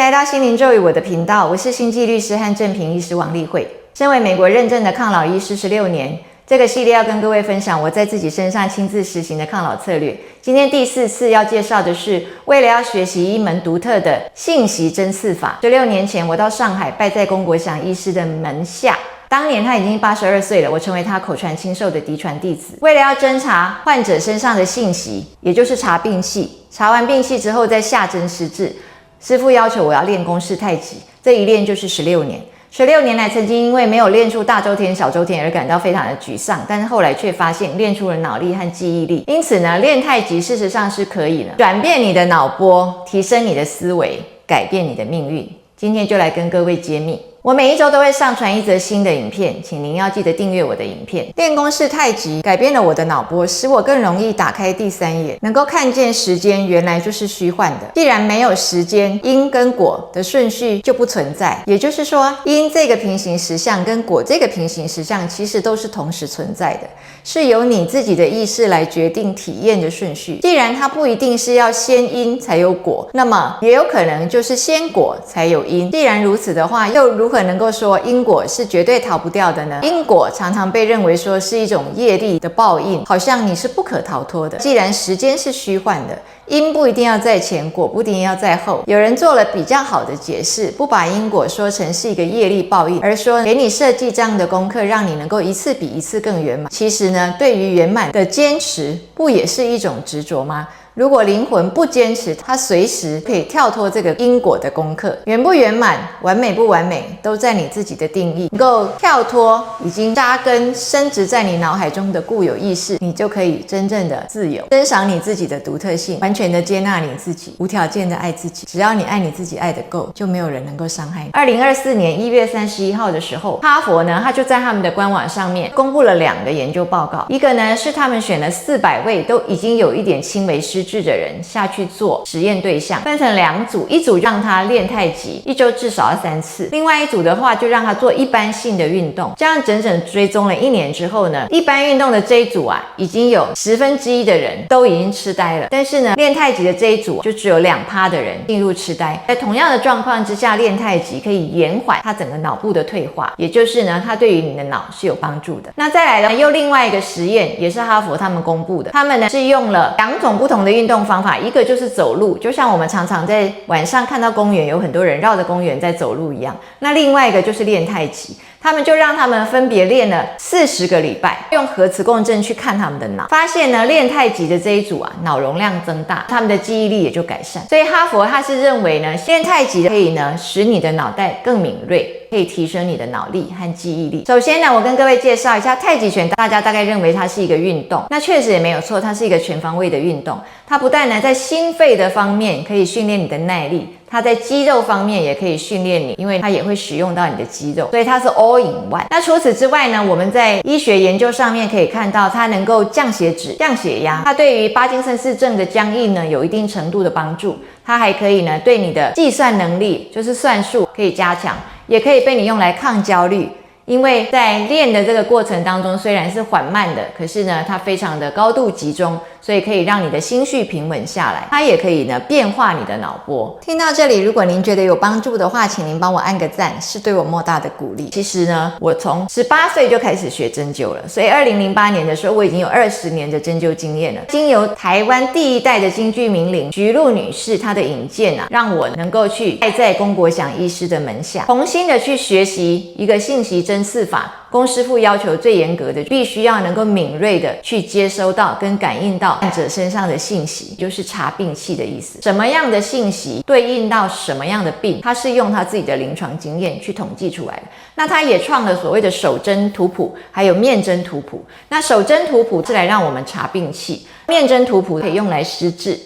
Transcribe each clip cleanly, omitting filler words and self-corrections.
来到心灵咒语我的频道，我是星际律师和正平医师王丽慧。身为美国认证的抗老医师16年，这个系列要跟各位分享我在自己身上亲自实行的抗老策略。今天第4次要介绍的是，为了要学习一门独特的信息侦刺法。16年前，我到上海拜在龚国祥医师的门下。当年他已经82岁了，我成为他口传亲授的嫡传弟子。为了要侦查患者身上的信息，也就是查病系，查完病系之后再下针施治。师父要求我要练宫式太极，这一练就是16年。16年来，曾经因为没有练出大周天、小周天而感到非常的沮丧，但是后来却发现练出了脑力和记忆力。因此呢，练太极事实上是可以的，转变你的脑波，提升你的思维，改变你的命运。今天就来跟各位揭秘。我每一周都会上传一则新的影片，请您要记得订阅我的影片。练宫式太极改变了我的脑波，使我更容易打开第三眼，能够看见时间原来就是虚幻的。既然没有时间，因跟果的顺序就不存在，也就是说，因这个平行实相跟果这个平行实相其实都是同时存在的，是由你自己的意识来决定体验的顺序。既然它不一定是要先因才有果，那么也有可能就是先果才有因。既然如此的话，又如何能够说因果是绝对逃不掉的呢？因果常常被认为说是一种业力的报应，好像你是不可逃脱的。既然时间是虚幻的，因不一定要在前，果不一定要在后。有人做了比较好的解释，不把因果说成是一个业力报应，而说给你设计这样的功课，让你能够一次比一次更圆满。其实呢，对于圆满的坚持，不也是一种执着吗？如果灵魂不坚持，它随时可以跳脱这个因果的功课。圆不圆满，完美不完美，都在你自己的定义。能够跳脱已经扎根深植在你脑海中的固有意识，你就可以真正的自由，珍赏你自己的独特性，完全的接纳你自己，无条件的爱自己。只要你爱你自己爱得够，就没有人能够伤害你。2024年1月31号的时候，哈佛呢，他就在他们的官网上面公布了2个研究报告。一个呢是他们选了400位都已经有一点轻微失智的人下去做实验对象，分成2组，一组让他练太极，1周至少要3次，另外一组的话就让他做一般性的运动。这样整整追踪了1年之后呢，一般运动的这一组啊，已经有1/10的人都已经痴呆了，但是呢，练太极的这一组就只有2%的人进入痴呆。在同样的状况之下，练太极可以延缓他整个脑部的退化，也就是呢，它对于你的脑是有帮助的。那再来呢，又另外一个实验，也是哈佛他们公布的，他们呢是用了2种不同的运动方法，一个就是走路，就像我们常常在晚上看到公园有很多人绕着公园在走路一样。那另外一个就是练太极，他们就让他们分别练了40个礼拜，用核磁共振去看他们的脑，发现呢，练太极的这一组啊，脑容量增大，他们的记忆力也就改善。所以哈佛他是认为呢，练太极可以呢，使你的脑袋更敏锐，可以提升你的脑力和记忆力。首先呢，我跟各位介绍一下太极拳，大家大概认为它是一个运动，那确实也没有错，它是一个全方位的运动。它不但呢在心肺的方面可以训练你的耐力，它在肌肉方面也可以训练你，因为它也会使用到你的肌肉，所以它是 all in one。那除此之外呢，我们在医学研究上面可以看到，它能够降血脂、降血压，它对于帕金森氏症的僵硬呢有一定程度的帮助。它还可以呢对你的计算能力，就是算术可以加强，也可以被你用来抗焦虑。因为在练的这个过程当中，虽然是缓慢的，可是呢，它非常的高度集中，所以可以让你的心绪平稳下来。它也可以呢变化你的脑波。听到这里，如果您觉得有帮助的话，请您帮我按个赞，是对我莫大的鼓励。其实呢，我从18岁就开始学针灸了，所以2008年的时候，我已经有20年的针灸经验了。经由台湾第1代的京剧名伶徐璐女士她的引荐啊，让我能够去拜在龚国祥医师的门下，重新的去学习一个信息侦刺法。龚师傅要求最严格的，必须要能够敏锐的去接收到跟感应到患者身上的信息，就是查病器的意思。什么样的信息对应到什么样的病，他是用他自己的临床经验去统计出来的。那他也创了所谓的手针图谱，还有面针图谱。那手针图谱是来让我们查病器，面针图谱可以用来施治。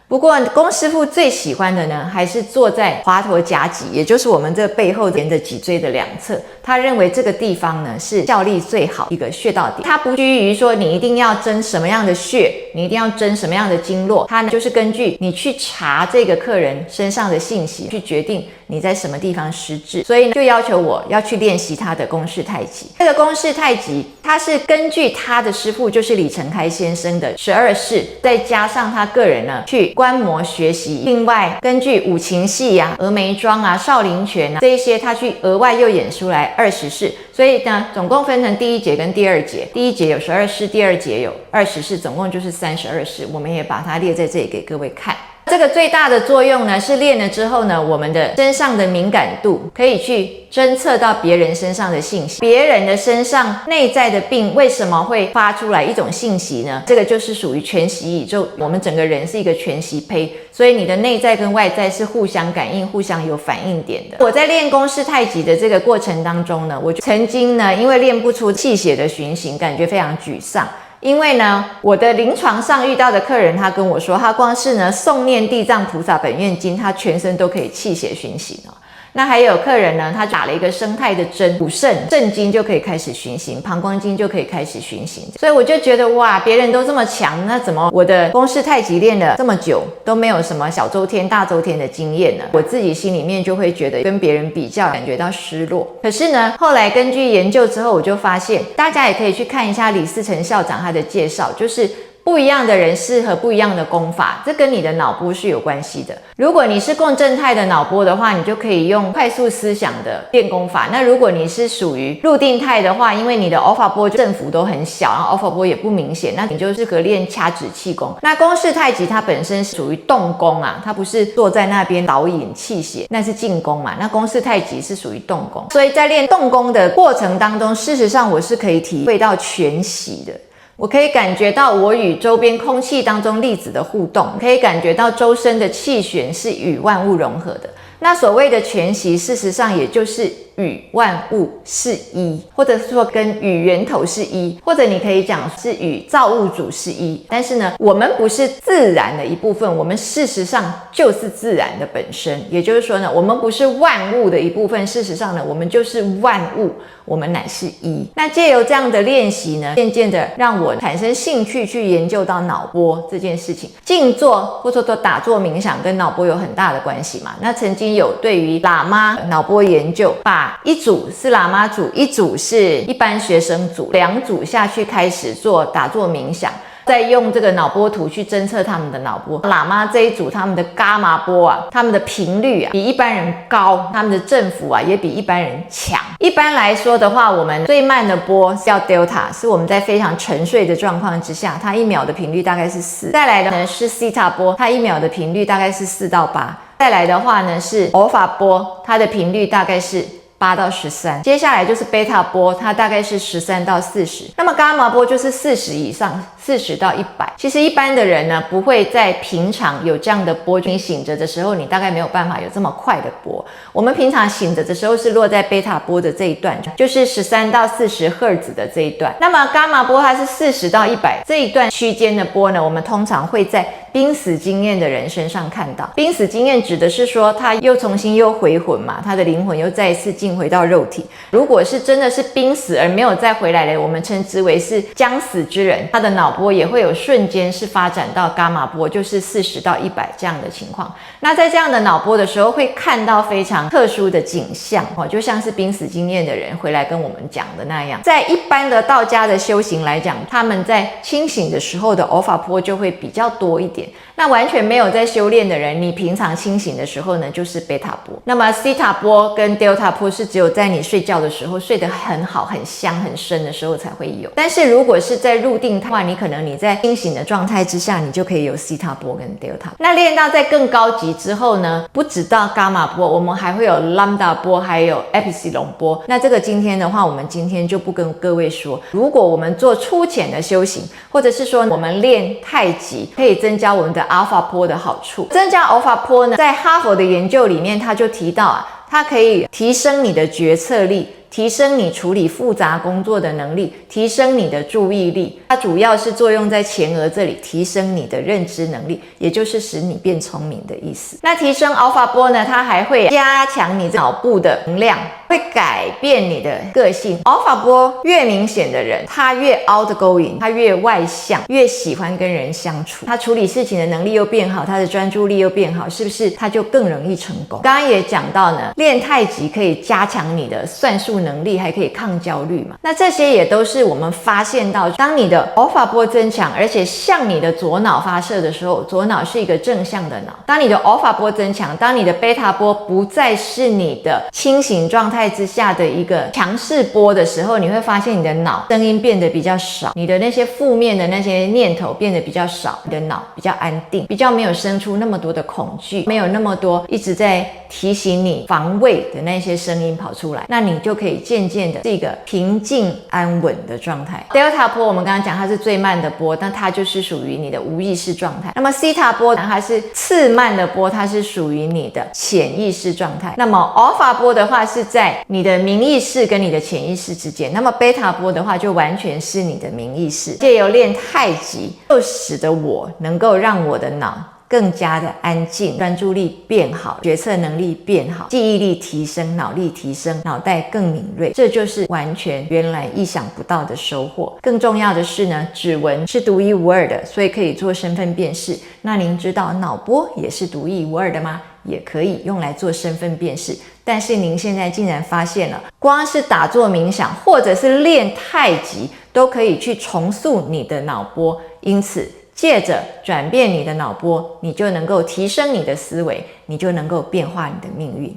不过龚师傅最喜欢的呢，还是坐在华佗夹脊，也就是我们这背后沿的脊椎的2侧。他认为这个地方呢是效力最好一个穴道点。他不拘于说你一定要针什么样的穴，你一定要针什么样的经络，他呢就是根据你去查这个客人身上的信息，去决定你在什么地方施治。所以呢，就要求我要去练习他的宫式太极。这个宫式太极，他是根据他的师傅就是李成开先生的12式，再加上他个人呢去观摩学习。另外根据五禽戏啊、峨眉庄啊、少林拳啊这一些，他去额外又演出来20式，所以呢总共分成第一节跟第二节，第一节有12式，第二节有20式，总共就是32式，我们也把它列在这里给各位看。这个最大的作用呢，是练了之后呢，我们的身上的敏感度可以去侦测到别人身上的信息，别人的身上内在的病为什么会发出来一种信息呢？这个就是属于全息宇宙，我们整个人是一个全息胚，所以你的内在跟外在是互相感应、互相有反应点的。我在练公式太极的这个过程当中呢，我曾经呢，因为练不出气血的循行，感觉非常沮丧。因为呢，我的临床上遇到的客人，他跟我说，他光是呢诵念地藏菩萨本愿经，他全身都可以气血循行哦。那还有客人呢，他打了一个生态的针，补肾经就可以开始循行，膀胱经就可以开始循行。所以我就觉得哇，别人都这么强，那怎么我的公式太极练了这么久都没有什么小周天、大周天的经验呢？我自己心里面就会觉得跟别人比较，感觉到失落。可是呢，后来根据研究之后，我就发现，大家也可以去看一下李嗣涔校长他的介绍，就是不一样的人适合不一样的功法，这跟你的脑波是有关系的。如果你是共振态的脑波的话，你就可以用快速思想的练功法。那如果你是属于入定态的话，因为你的 alpha 波振幅都很小，然后 alpha 波也不明显，那你就适合练掐指气功。那公式太极它本身是属于动功啊，它不是坐在那边导引气血，那是静功嘛。那公式太极是属于动功，所以在练动功的过程当中，事实上我是可以体会到全息的。我可以感觉到我与周边空气当中粒子的互动，可以感觉到周身的气旋是与万物融合的。那所谓的全息，事实上也就是与万物是一，或者说跟与源头是一，或者你可以讲是与造物主是一。但是呢，我们不是自然的一部分，我们事实上就是自然的本身。也就是说呢，我们不是万物的一部分，事实上呢，我们就是万物，我们乃是一。那借由这样的练习呢，渐渐的让我产生兴趣去研究到脑波这件事情。静坐或者说打坐冥想跟脑波有很大的关系嘛。那曾经有对于喇嘛脑波研究，把一组是喇嘛组，一组是一般学生组，两组下去开始做打坐冥想，再用这个脑波图去侦测他们的脑波。喇嘛这一组他们的伽马波啊，他们的频率啊比一般人高，他们的振幅啊也比一般人强。一般来说的话，我们最慢的波叫 delta， 是我们在非常沉睡的状况之下，它1秒的频率大概是4。再来的呢是 theta 波，它1秒的频率大概是4到8。再来的话呢是 alpha 波，它的频率大概是8到13，接下来就是贝塔波，它大概是13到40。那么伽马波就是40以上，40到100。其实一般的人呢，不会在平常有这样的波。你醒着的时候，你大概没有办法有这么快的波。我们平常醒着的时候是落在贝塔波的这一段，就是13到40赫兹的这一段。那么伽马波它是40到100这一段区间的波呢，我们通常会在濒死经验的人身上看到。濒死经验指的是说，他又重新又回魂嘛，他的灵魂又再一次进回到肉体。如果是真的是濒死而没有再回来的，我们称之为是将死之人，他的脑波也会有瞬间是发展到伽马波，就是40到100这样的情况。那在这样的脑波的时候，会看到非常特殊的景象，就像是濒死经验的人回来跟我们讲的那样。在一般的道家的修行来讲，他们在清醒的时候的 alpha 波就会比较多一点。那完全没有在修炼的人，你平常清醒的时候呢，就是贝塔波。那么西塔波跟 delta 波是只有在你睡觉的时候，睡得很好、很香、很深的时候才会有。但是如果是在入定的话，你可能你在清醒的状态之下，你就可以有西塔波跟 delta。那练到在更高级之后呢，不只到伽马波，我们还会有 lambda 波，还有 epsilon 波。那这个今天的话，我们今天就不跟各位说。如果我们做粗浅的修行，或者是说我们练太极，可以增加我们的 alpha 波的好处。增加 alpha 波呢，在哈佛的研究里面，他就提到啊，它可以提升你的决策力，提升你处理复杂工作的能力，提升你的注意力。它主要是作用在前额这里，提升你的认知能力，也就是使你变聪明的意思。那提升 alpha 波呢，它还会加强你脑部的能量，会改变你的个性。alpha 波越明显的人，他越 outgoing， 他越外向，越喜欢跟人相处，他处理事情的能力又变好，他的专注力又变好，是不是他就更容易成功？刚刚也讲到呢，练太极可以加强你的算术能力，还可以抗焦虑嘛。那这些也都是我们发现到，当你的阿尔法波增强，而且向你的左脑发射的时候，左脑是一个正向的脑。当你的阿尔法波增强，当你的贝塔波不再是你的清醒状态之下的一个强势波的时候，你会发现你的脑声音变得比较少，你的那些负面的那些念头变得比较少，你的脑比较安定，比较没有生出那么多的恐惧，没有那么多一直在提醒你防卫的那些声音跑出来，那你就可以渐渐的是一个平静安稳的状态。 Delta 波我们刚刚讲它是最慢的波，但它就是属于你的无意识状态。那么 Theta 波它是次慢的波，它是属于你的潜意识状态。那么 Alpha 波的话是在你的明意识跟你的潜意识之间，那么 Beta 波的话就完全是你的明意识。借由练太极，就使得我能够让我的脑更加的安静，专注力变好，决策能力变好，记忆力提升，脑力提升，脑袋更敏锐。这就是完全原来意想不到的收获。更重要的是呢，指纹是独一无二的，所以可以做身份辨识。那您知道脑波也是独一无二的吗？也可以用来做身份辨识。但是您现在竟然发现了，光是打坐冥想或者是练太极都可以去重塑你的脑波，因此借着转变你的脑波，你就能够提升你的思维，你就能够变化你的命运。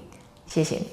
谢谢你。